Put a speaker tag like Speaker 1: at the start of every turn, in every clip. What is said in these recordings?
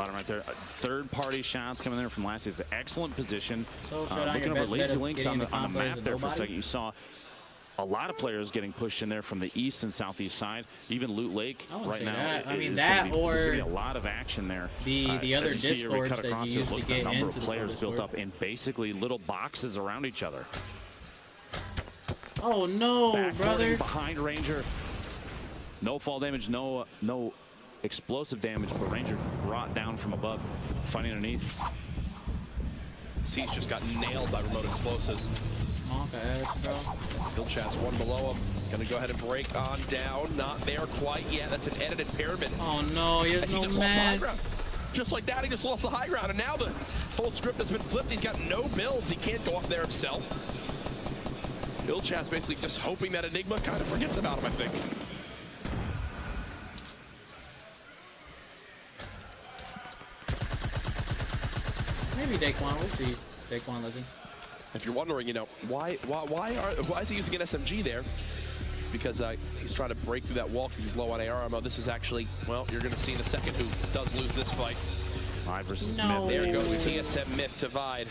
Speaker 1: bottom right there. Third-party shots coming there from last season. Excellent position.
Speaker 2: So
Speaker 1: Looking over Lazy Links on the map there for a second, you saw a lot of players getting pushed in there from the east and southeast side. Even Loot Lake right now.
Speaker 2: That. I mean,
Speaker 1: there's
Speaker 2: or
Speaker 1: going to be a lot of action there.
Speaker 2: The other discords that you used to get
Speaker 1: number
Speaker 2: into
Speaker 1: of players built up in basically little boxes around each other.
Speaker 2: Oh no, brother!
Speaker 1: Behind Ranger. No fall damage, no explosive damage, but Ranger brought down from above, fighting underneath.
Speaker 3: Siege just got nailed by remote explosives.
Speaker 2: Okay, bro.
Speaker 3: Bill Chat's one below him. Gonna go ahead and break on down. Not there quite yet. That's an edited pyramid.
Speaker 2: Oh no, he has no match.
Speaker 3: Just like that, he just lost the high ground, and now the whole script has been flipped. He's got no builds. He can't go up there himself. Bill Chat's basically just hoping that Enigma kind of forgets about him, I think.
Speaker 2: Maybe Daequan. We'll see. Daequan Legend.
Speaker 3: If you're wondering, you know, why is he using an SMG there? It's because he's trying to break through that wall because he's low on AR ammo. This is actually, well, you're going to see in a second who does lose this fight.
Speaker 1: Myth versus
Speaker 2: No.
Speaker 1: Myth.
Speaker 3: There goes TSM Myth to Vide.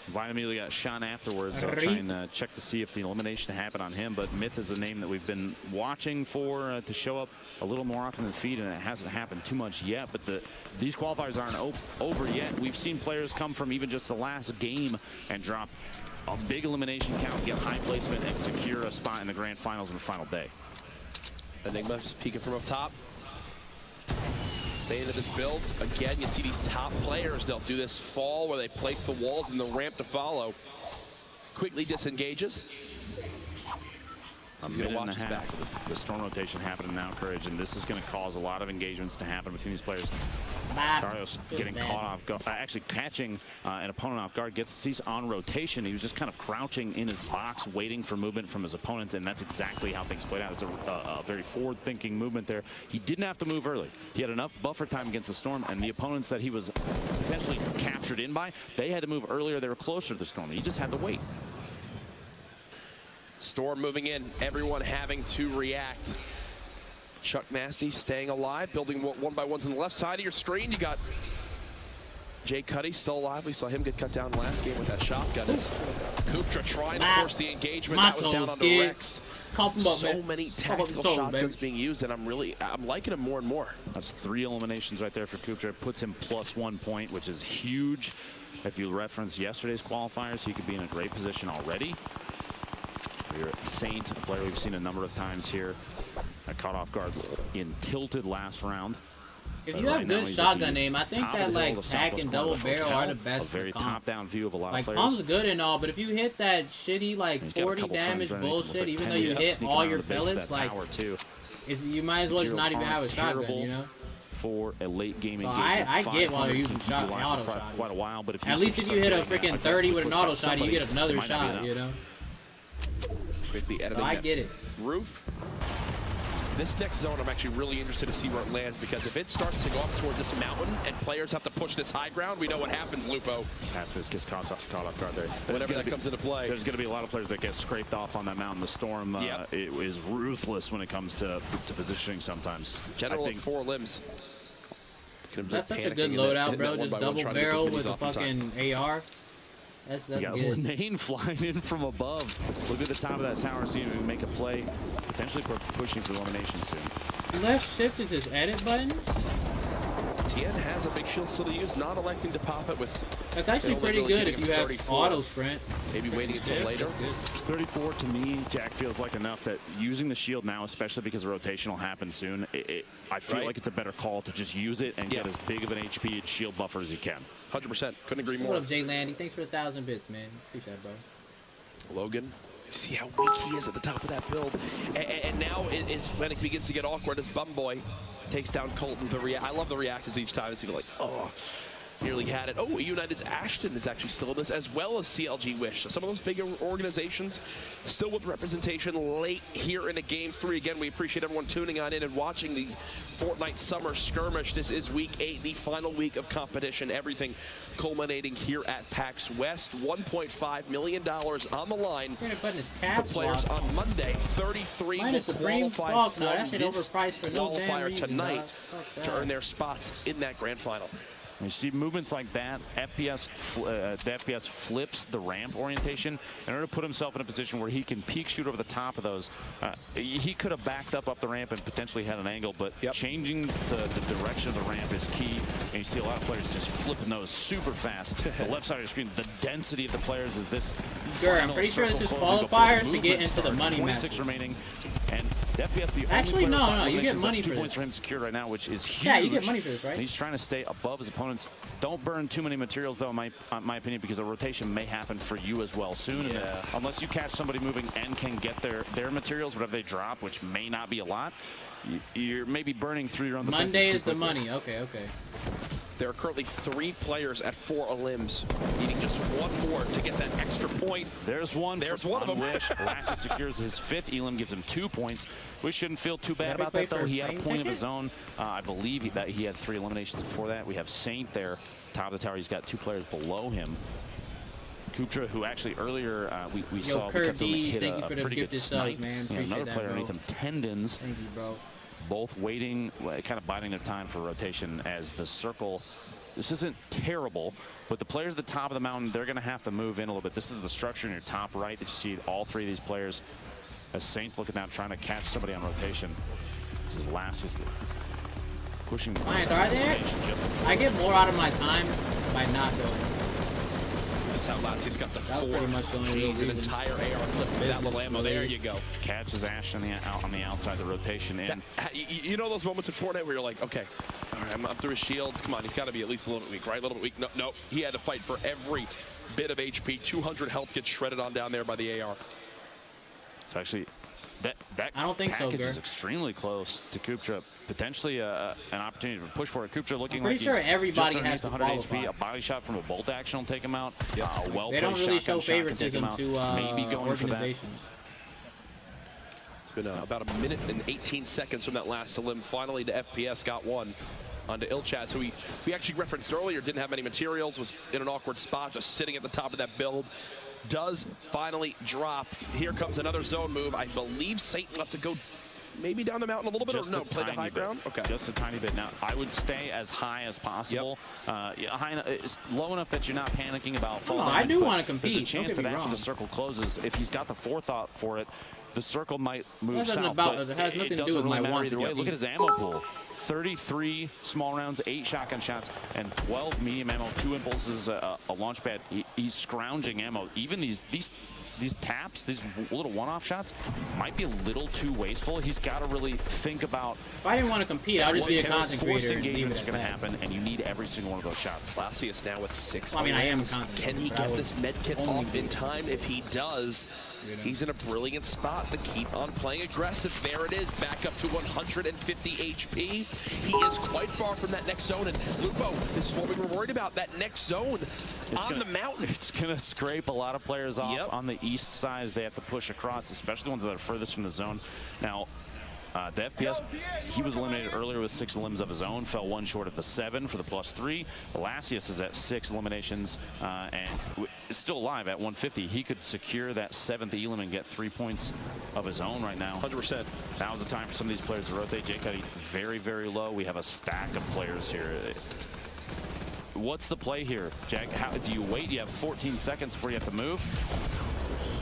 Speaker 1: Vide immediately got shot afterwards. I'll try and check to see if the elimination happened on him, but Myth is a name that we've been watching for to show up a little more often than feed, and it hasn't happened too much yet, but these qualifiers aren't over yet. We've seen players come from even just the last game and drop a big elimination count, get high placement, and secure a spot in the grand finals in the final day.
Speaker 3: Enigma just peeking from up top. Saying that this build, again, you see these top players, they'll do this fall where they place the walls and the ramp to follow. Quickly disengages.
Speaker 1: A minute and a half for the storm rotation happening now, Courage, and this is going to cause a lot of engagements to happen between these players. Carlos getting caught off guard, actually catching an opponent off guard, gets Cease on rotation. He was just kind of crouching in his box, waiting for movement from his opponents, and that's exactly how things played out. It's a very forward-thinking movement there. He didn't have to move early. He had enough buffer time against the storm, and the opponents that he was potentially captured in by, they had to move earlier. They were closer to the storm. He just had to wait.
Speaker 3: Storm moving in, everyone having to react. Chuck Nasty staying alive, building one by ones on the left side of your screen. You got Jay Cuddy still alive. We saw him get cut down last game with that shotgun. Kuptra trying to force the engagement. That was down onto Rex. So many tactical shotguns being used, and I'm liking him more and more.
Speaker 1: That's 3 eliminations right there for Kuptra. Puts him +1 point, which is huge. If you reference yesterday's qualifiers, he could be in a great position already. Saint, a player we've seen a number of times here, caught off guard in tilted last round.
Speaker 2: If you have good shotgun aim, I think that like pack and double barrel are the best.
Speaker 1: A very top-down view of a lot of players.
Speaker 2: Pump's good and all, but if you hit that shitty like 40 damage bullshit, even though you hit all your pellets, like you might as well just not even have a shotgun, you know.
Speaker 1: For a late game
Speaker 2: so I get why they're using shotgun auto shot.
Speaker 1: Quite a while, but if
Speaker 2: at least if you hit a freaking 30 with an auto shot, you get another shot, you know.
Speaker 3: So
Speaker 2: I get it.
Speaker 3: Roof. This next zone, I'm actually really interested to see where it lands, because if it starts to go up towards this mountain and players have to push this high ground, we know what happens, Lupo.
Speaker 1: Pacifist gets caught off guard there.
Speaker 3: Whenever that comes into play.
Speaker 1: There's going to be a lot of players that get scraped off on that mountain. The storm it is ruthless when it comes to positioning sometimes.
Speaker 3: General with 4 limbs.
Speaker 2: That's such a good loadout, bro. Just double barrel with a fucking AR. That's
Speaker 1: good. Lane flying in from above. Look at the top of that tower, see if we can make a play. Potentially pushing for elimination soon.
Speaker 2: Left shift is his edit button.
Speaker 3: Tien has a big shield still to use, not electing to pop it with.
Speaker 2: That's actually pretty good if you have auto sprint.
Speaker 3: Maybe waiting until later.
Speaker 1: 34 to me, Jack, feels like enough that using the shield now, especially because the rotation will happen soon, I feel like it's a better call to just use it and get as big of an HP and shield buffer as you can.
Speaker 3: 100%. Couldn't agree more.
Speaker 2: What up, Jay Landy? Thanks for 1,000 bits, man. Appreciate it, bro.
Speaker 3: Logan. See how weak he is at the top of that build. And now is when it begins to get awkward as Bumboy takes down Colton. I love the reactions each time. It's like, oh, nearly had it. Oh, United's Ashton is actually still in this, as well as CLG Wish. So some of those bigger organizations still with representation late here in a Game 3. Again, we appreciate everyone tuning on in and watching the Fortnite Summer Skirmish. This is Week 8, the final week of competition. Everything culminating here at PAX West. $1.5 million on the line for players on Monday. 33 will qualify from this qualifier tonight to earn their spots in that grand final.
Speaker 1: You see movements like that, the FPS flips the ramp orientation in order to put himself in a position where he can peek shoot over the top of those. He could have backed up the ramp and potentially had an angle, but changing the direction of the ramp is key. And you see a lot of players just flipping those super fast. The left side of the screen, the density of the players is this.
Speaker 2: I'm pretty sure this is qualifiers to get into the money match.
Speaker 1: 26 remaining, and the FPS, the
Speaker 2: actually,
Speaker 1: only
Speaker 2: no, you get money for
Speaker 1: 2
Speaker 2: this.
Speaker 1: points for him secured right now, which is huge.
Speaker 2: Yeah, you get money for this, right?
Speaker 1: And he's trying to stay above his opponents. Don't burn too many materials, though, in my opinion, because a rotation may happen for you as well soon. And unless you catch somebody moving and can get their materials, whatever they drop, which may not be a lot, you're maybe burning through your own defenses.
Speaker 2: Monday is the money. Okay.
Speaker 3: There are currently 3 players at 4 elims, needing just 1 more to get that extra point.
Speaker 1: There's one.
Speaker 3: There's one of them.
Speaker 1: Lassie secures his 5th elim, gives him 2 points. We shouldn't feel too bad about that, though. He had a point of his own. I believe that he had 3 eliminations before that. We have Saint there, top of the tower. He's got 2 players below him. Kuptra, who actually earlier we saw
Speaker 2: Kurt D,
Speaker 1: hit
Speaker 2: thank you for the
Speaker 1: pretty good
Speaker 2: gifted
Speaker 1: snipe.
Speaker 2: subs, man.
Speaker 1: Another
Speaker 2: Appreciate
Speaker 1: player
Speaker 2: that,
Speaker 1: underneath him, Tendons.
Speaker 2: Thank you, bro.
Speaker 1: Both waiting, kind of biding their time for rotation as the circle. This isn't terrible, but the players at the top of the mountain, they're going to have to move in a little bit. This is the structure in your top right that you see all 3 of these players. As Saints looking out, trying to catch somebody on rotation. This is Lassie's pushing.
Speaker 2: Lions are there? I get more out of my time by not going.
Speaker 3: That's how Lassie's got the 4.
Speaker 2: Pretty much the only
Speaker 3: an entire AR clip for that little ammo. There you go.
Speaker 1: Catches Ash on the outside of the rotation. And
Speaker 3: you know those moments in Fortnite where you're like, okay, all right, I'm up through his shields. Come on, he's got to be at least a little bit weak, right? A little bit weak. No, he had to fight for every bit of HP. 200 health gets shredded on down there by the AR.
Speaker 1: It's actually that
Speaker 2: I don't think
Speaker 1: package
Speaker 2: so,
Speaker 1: is extremely close to Kuptra. Potentially an opportunity to push for it. Kuptra looking
Speaker 2: like
Speaker 1: he's
Speaker 2: everybody
Speaker 1: just
Speaker 2: has to
Speaker 1: 100
Speaker 2: qualify.
Speaker 1: HP. A body shot from a bolt action will take him out.
Speaker 2: They don't really show favoritism to
Speaker 1: maybe going
Speaker 2: organizations.
Speaker 3: It's been about 1 minute and 18 seconds from that last elim. Finally, the FPS got one onto Ilchaz, who we actually referenced earlier, didn't have any materials, was in an awkward spot, just sitting at the top of that build. Does finally drop. Here comes another zone move. I believe Satan left to go maybe down the mountain a little bit,
Speaker 1: just
Speaker 3: or no, play the high ground?
Speaker 1: Okay. Just a tiny bit. Now, I would stay as high as possible. It's low enough that you're not panicking about fall damage.
Speaker 2: I do want to compete.
Speaker 1: There's a chance that after the circle closes, if he's got the forethought for it, the circle might move south.
Speaker 2: It has nothing to do with my want to
Speaker 1: Look at his ammo pool. 33 small rounds, 8 shotgun shots, and 12 medium ammo, 2 impulses, a launch pad. He's scrounging ammo. Even these taps, these little one-off shots, might be a little too wasteful. He's got to really think about.
Speaker 2: If I didn't want to compete, I would just be a content creator.
Speaker 1: Forced engagements are going to happen, and you need every single one of those shots.
Speaker 3: Lassie is now with 6.
Speaker 2: Well, I mean, I am a content
Speaker 3: Can he get this med kit off in time? If he does, he's in a brilliant spot to keep on playing aggressive. There it is, back up to 150 HP. He is quite far from that next zone, and Lupo, this is what we were worried about, that next zone the mountain.
Speaker 1: It's going to scrape a lot of players off on the east side as they have to push across, especially the ones that are furthest from the zone. Now, the FPS, he was eliminated earlier with 6 elims of his own, fell 1 short of the 7 for the +3. Lassius is at 6 eliminations and is still alive at 150. He could secure that 7th elim and get 3 points of his own right now.
Speaker 3: 100%.
Speaker 1: Now's the time for some of these players to rotate. Jake Cuddy very, very low. We have a stack of players here. What's the play here, Jack? How do you wait? You have 14 seconds before you have to move.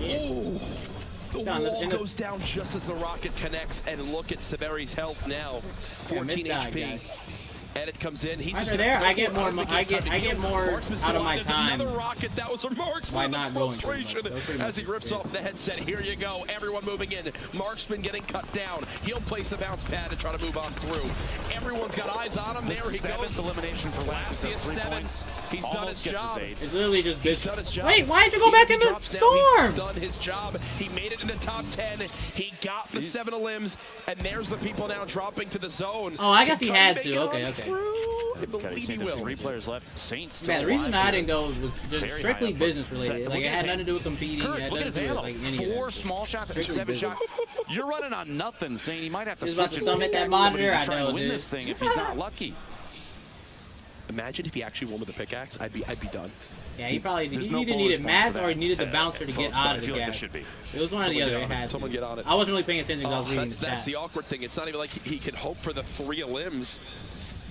Speaker 3: Oh. The wall goes down just as the rocket connects, and look at Severi's health now. 14 HP. Edit comes in. He's just
Speaker 2: there. I get more. I get more out of my time.
Speaker 3: Another rocket. That was a Marksman.
Speaker 2: By not
Speaker 3: frustration as he rips off the headset. Here you go. Everyone moving in. Marksman getting cut down. He'll place the bounce pad to try to move on through. Everyone's got eyes on him. There he goes.
Speaker 1: 7th elimination for Lassie.
Speaker 3: 7. He's done his job.
Speaker 2: It's literally just
Speaker 3: He's done his job.
Speaker 2: Wait, why did you go back in the storm?
Speaker 3: He's done his job. He made it in the top 10. He got the 7 elims, and there's the people now dropping to the zone.
Speaker 2: Oh, I guess he had to. Okay.
Speaker 3: I believe he will.
Speaker 1: 3 players left. Saints still
Speaker 2: the reason I didn't go was just
Speaker 1: very
Speaker 2: strictly business related. Like, it had nothing to do with competing.
Speaker 1: Kurt,
Speaker 2: it had
Speaker 1: look at his
Speaker 2: nothing to do
Speaker 1: ammo.
Speaker 2: with, like, any
Speaker 1: 4 small shots and 7 shots. You're running on nothing, Saint. He might have to
Speaker 2: He's
Speaker 1: switch
Speaker 2: about to summit that monitor. I know,
Speaker 1: and win
Speaker 2: dude.
Speaker 1: this thing if he's not lucky.
Speaker 3: Imagine if he actually won with a pickaxe. I'd be done.
Speaker 2: Yeah, he probably he either needed mats or he needed the bouncer to get out of the gas. It was one or the other. It had
Speaker 3: Someone get on it.
Speaker 2: I wasn't really paying attention because I was reading the chat.
Speaker 3: That's the awkward thing. It's not even like he could hope for the 3 elims.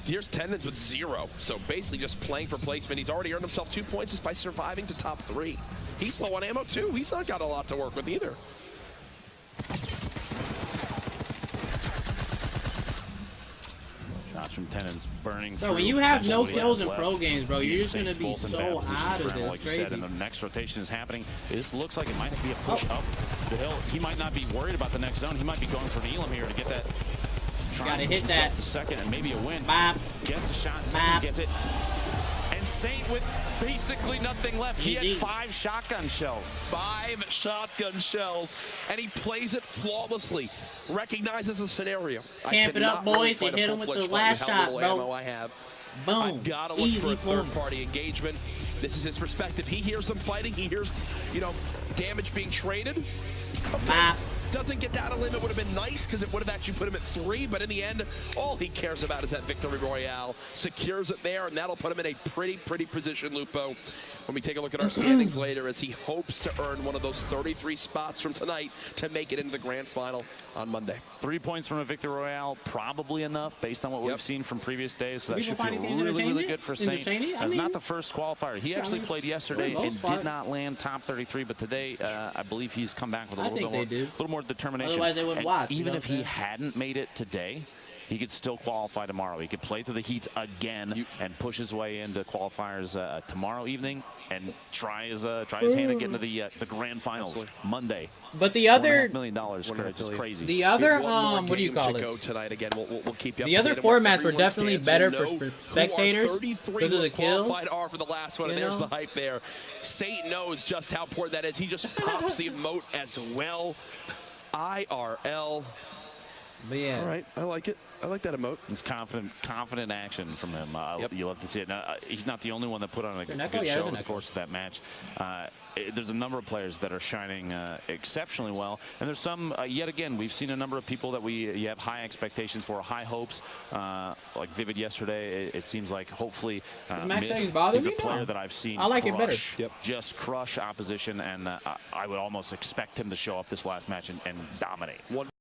Speaker 3: here's Tendons with 0. So basically just playing for placement. He's already earned himself 2 points just by surviving to top 3. He's low on ammo too. He's not got a lot to work with either.
Speaker 1: Shots from Tendons burning.
Speaker 2: So when you have no kills in pro games, bro, you're just gonna be so out of this.
Speaker 1: Like you said, and the next rotation is happening. This looks like it might be a push up the hill. He might not be worried about the next zone. He might be going for an Elam here to get that.
Speaker 2: Gotta hit that.
Speaker 1: The second and maybe a win.
Speaker 2: Bop.
Speaker 1: Gets the shot.
Speaker 2: Bop.
Speaker 1: Gets it. And Saint with basically nothing left. He had 5 shotgun shells.
Speaker 3: 5 shotgun shells, and he plays it flawlessly. Recognizes the scenario.
Speaker 2: Camp it up, boys. You hit him with the last shot, bro.
Speaker 3: I have.
Speaker 2: Boom.
Speaker 3: I've got to look for a third-party engagement. This is his perspective. He hears them fighting. He hears, you know, damage being traded. Okay. Doesn't get down a limit. Would have been nice because it would have actually put him at 3. But in the end, all he cares about is that victory royale. Secures it there, and that'll put him in a pretty position, Lupo. When we take a look at our standings later, as he hopes to earn one of those 33 spots from tonight to make it into the grand final on Monday.
Speaker 1: 3 points from a victory royale, probably enough based on what we've seen from previous days. So that should
Speaker 2: feel
Speaker 1: feel really good for Saint. That's not the first qualifier. He actually played yesterday and did not land top 33, but today I believe he's come back with a little more determination.
Speaker 2: Otherwise they wouldn't watch.
Speaker 1: Even if he hadn't made it today, he could still qualify tomorrow. He could play through the heats again and push his way into qualifiers tomorrow evening and try his hand at getting to the grand finals Monday.
Speaker 2: But the other
Speaker 1: $1.5 million, which is crazy.
Speaker 2: The other what do you call it?
Speaker 3: Tonight again. We'll keep you.
Speaker 2: The other formats were definitely better for spectators because of the kills.
Speaker 3: Are for the last one, and there's the hype there. Saint knows just how important that is. He just pops the emote as well. IRL.
Speaker 2: But yeah.
Speaker 3: All right, I like it. I like that emote.
Speaker 1: It's confident action from him. You'll have to see it. Now, he's not the only one that put on a good show in the course of that match. There's a number of players that are shining exceptionally well, and there's some. Yet again, we've seen a number of people that you have high expectations for, high hopes. Like Vivid yesterday, it seems like hopefully is a player that I've seen.
Speaker 2: I like it better.
Speaker 1: Just crush opposition, and I would almost expect him to show up this last match and dominate.